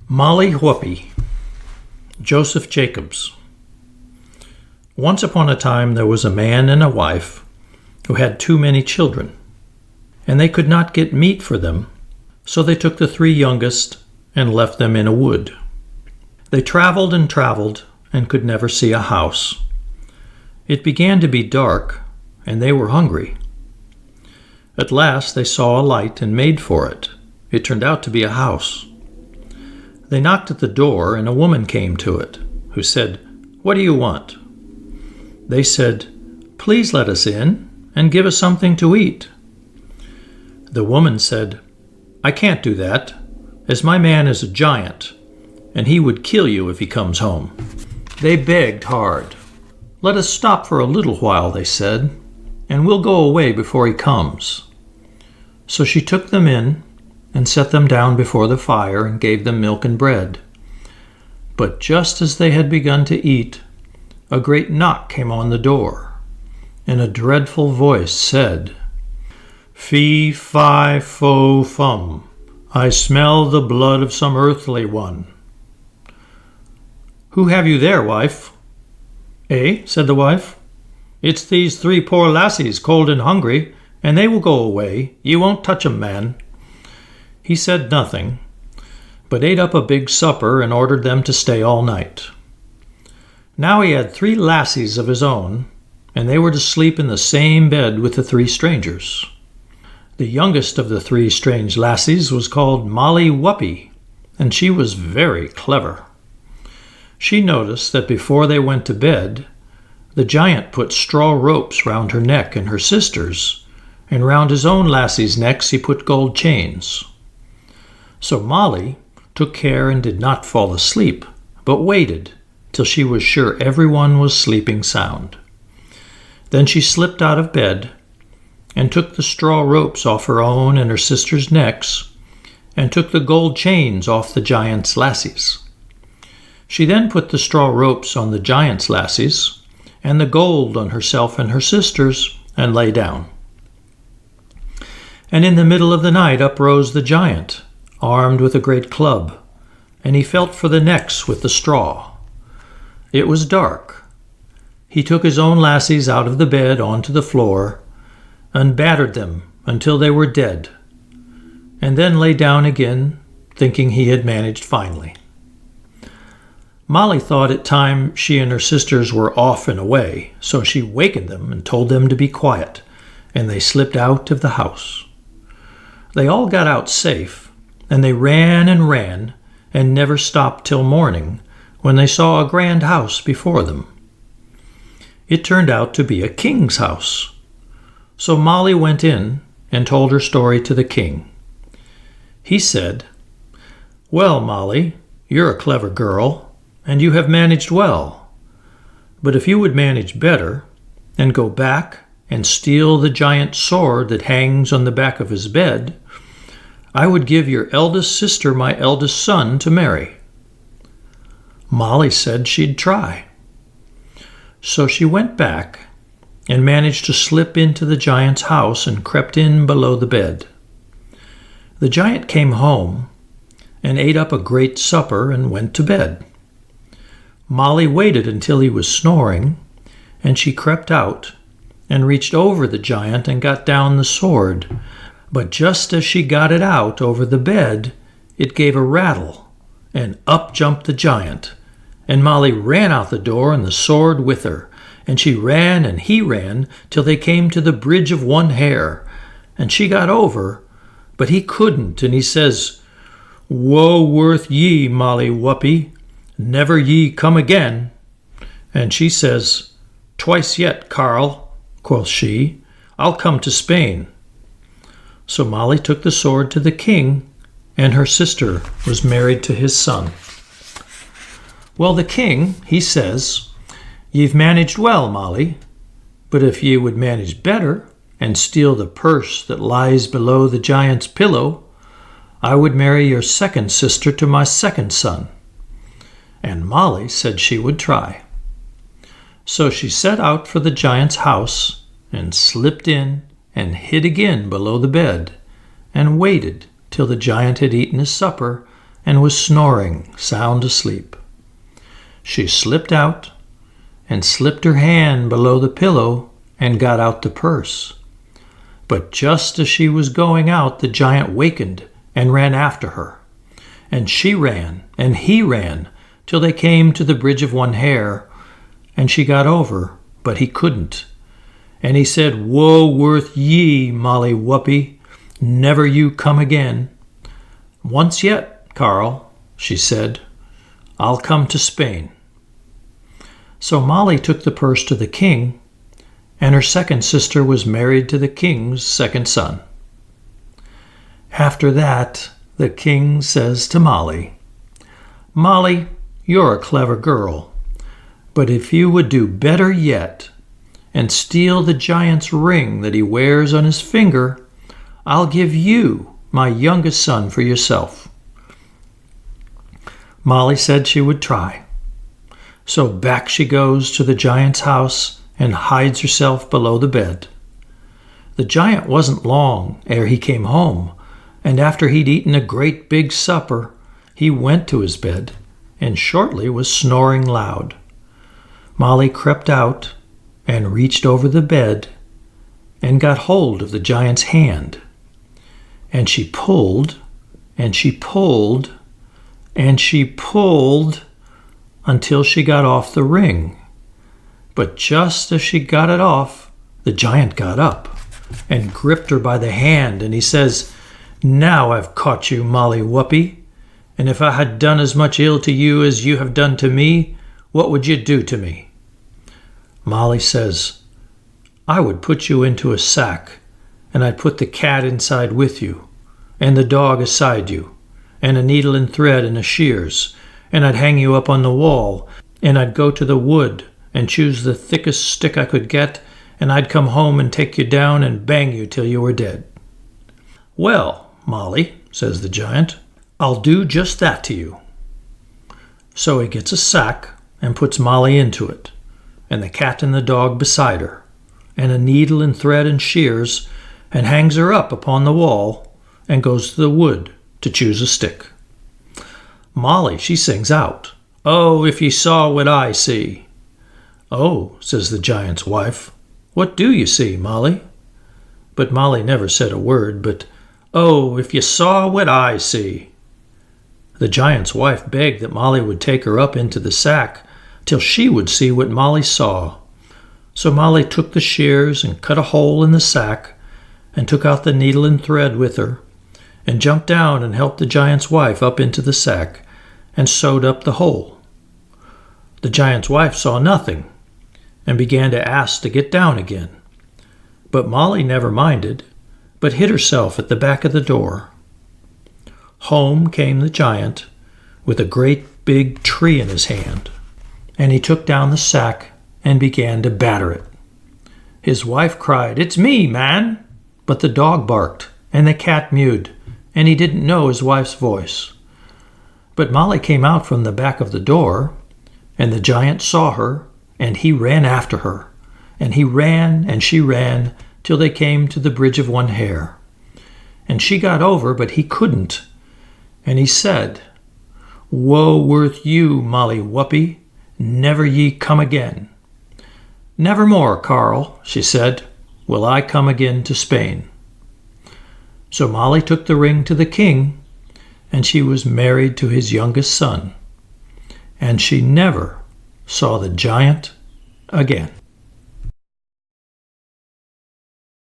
Mollie Whuppie, Joseph Jacobs. Once upon a time there was a man and a wife who had too many children, and they could not get meat for them, so they took the three youngest and left them in a wood. They traveled and could never see a house. It began to be dark, and they were hungry. At last they saw a light and made for it. It turned out to be a house. They knocked at the door, and a woman came to it, who said, "What do you want?" They said, "Please let us in and give us something to eat." The woman said, "I can't do that, as my man is a giant, and he would kill you if he comes home." They begged hard. "Let us stop for a little while," they said, "and we'll go away before he comes." So she took them in and set them down before the fire and gave them milk and bread. But just as they had begun to eat, a great knock came on the door, and a dreadful voice said, "Fee, fi, fo, fum, I smell the blood of some earthly one." "Who have you there, wife?" "Eh?" said the wife. "It's these three poor lassies, cold and hungry, and they will go away. You won't touch 'em, man." He said nothing, but ate up a big supper and ordered them to stay all night. Now he had three lassies of his own, and they were to sleep in the same bed with the three strangers. The youngest of the three strange lassies was called Mollie Whuppie, and she was very clever. She noticed that before they went to bed, the giant put straw ropes round her neck and her sisters', and round his own lassies' necks he put gold chains. So Mollie took care and did not fall asleep, but waited till she was sure everyone was sleeping sound. Then she slipped out of bed and took the straw ropes off her own and her sisters' necks, and took the gold chains off the giant's lassies. She then put the straw ropes on the giant's lassies, and the gold on herself and her sisters, and lay down. And in the middle of the night up rose the giant, armed with a great club, and he felt for the necks with the straw. It was dark. He took his own lassies out of the bed onto the floor, and battered them until they were dead, and then lay down again, thinking he had managed finely. Mollie thought it time she and her sisters were off and away, so she wakened them and told them to be quiet, and they slipped out of the house. They all got out safe, and they ran and never stopped till morning, when they saw a grand house before them. It turned out to be a king's house. So Mollie went in and told her story to the king. He said, "Well, Mollie, you're a clever girl, and you have managed well. But if you would manage better, and go back and steal the giant sword that hangs on the back of his bed, I would give your eldest sister my eldest son to marry." Mollie said she'd try. So she went back and managed to slip into the giant's house and crept in below the bed. The giant came home and ate up a great supper and went to bed. Mollie waited until he was snoring, and she crept out and reached over the giant and got down the sword. But just as she got it out over the bed, it gave a rattle, and up jumped the giant. And Mollie ran out the door and the sword with her, and she ran and he ran till they came to the bridge of one hair, and she got over, but he couldn't, and he says, "Woe worth ye, Mollie Whuppie, never ye come again." And she says, "Twice yet, Carl," quoth she, "I'll come to Spain." So Mollie took the sword to the king, and her sister was married to his son. Well, the king, he says, "Ye've managed well, Mollie, but if ye would manage better, and steal the purse that lies below the giant's pillow, I would marry your second sister to my second son." And Mollie said she would try. So she set out for the giant's house, and slipped in and hid again below the bed, and waited till the giant had eaten his supper and was snoring sound asleep. She slipped out and slipped her hand below the pillow and got out the purse. But just as she was going out, the giant wakened and ran after her. And she ran, and he ran, till they came to the bridge of one hair, and she got over, but he couldn't. And he said, "Woe worth ye, Mollie Whuppie, never you come again." "Once yet, Carl," she said, "I'll come to Spain." So Mollie took the purse to the king, and her second sister was married to the king's second son. After that, the king says to Mollie, "Mollie, you're a clever girl, but if you would do better yet and steal the giant's ring that he wears on his finger, I'll give you my youngest son for yourself." Mollie said she would try. So back she goes to the giant's house and hides herself below the bed. The giant wasn't long ere he came home, and after he'd eaten a great big supper, he went to his bed and shortly was snoring loud. Mollie crept out and reached over the bed and got hold of the giant's hand. And she pulled, and she pulled, and she pulled until she got off the ring. But just as she got it off, the giant got up and gripped her by the hand, and he says, "Now I've caught you, Mollie Whuppie, and if I had done as much ill to you as you have done to me, what would you do to me?" Mollie says, "I would put you into a sack, and I'd put the cat inside with you, and the dog aside you, and a needle and thread and a shears, and I'd hang you up on the wall, and I'd go to the wood and choose the thickest stick I could get, and I'd come home and take you down and bang you till you were dead." "Well, Mollie," says the giant, "I'll do just that to you." So he gets a sack and puts Mollie into it, and the cat and the dog beside her, and a needle and thread and shears, and hangs her up upon the wall and goes to the wood to choose a stick. Mollie, she sings out, "Oh, if ye saw what I see." "Oh," says the giant's wife, "what do you see, Mollie?" But Mollie never said a word, but, "Oh, if you saw what I see." The giant's wife begged that Mollie would take her up into the sack till she would see what Mollie saw. So Mollie took the shears and cut a hole in the sack and took out the needle and thread with her and jumped down and helped the giant's wife up into the sack and sewed up the hole. The giant's wife saw nothing and began to ask to get down again. But Mollie never minded, but hid herself at the back of the door. Home came the giant with a great big tree in his hand, and he took down the sack and began to batter it. His wife cried, "It's me, man!" But the dog barked, and the cat mewed, and he didn't know his wife's voice. But Mollie came out from the back of the door, and the giant saw her, and he ran after her, and he ran and she ran till they came to the bridge of one hair. And she got over, but he couldn't. And he said, "Woe worth you, Mollie Whuppie, never ye come again." "Nevermore, Carl," she said, "will I come again to Spain." So Mollie took the ring to the king, and she was married to his youngest son, and she never saw the giant again.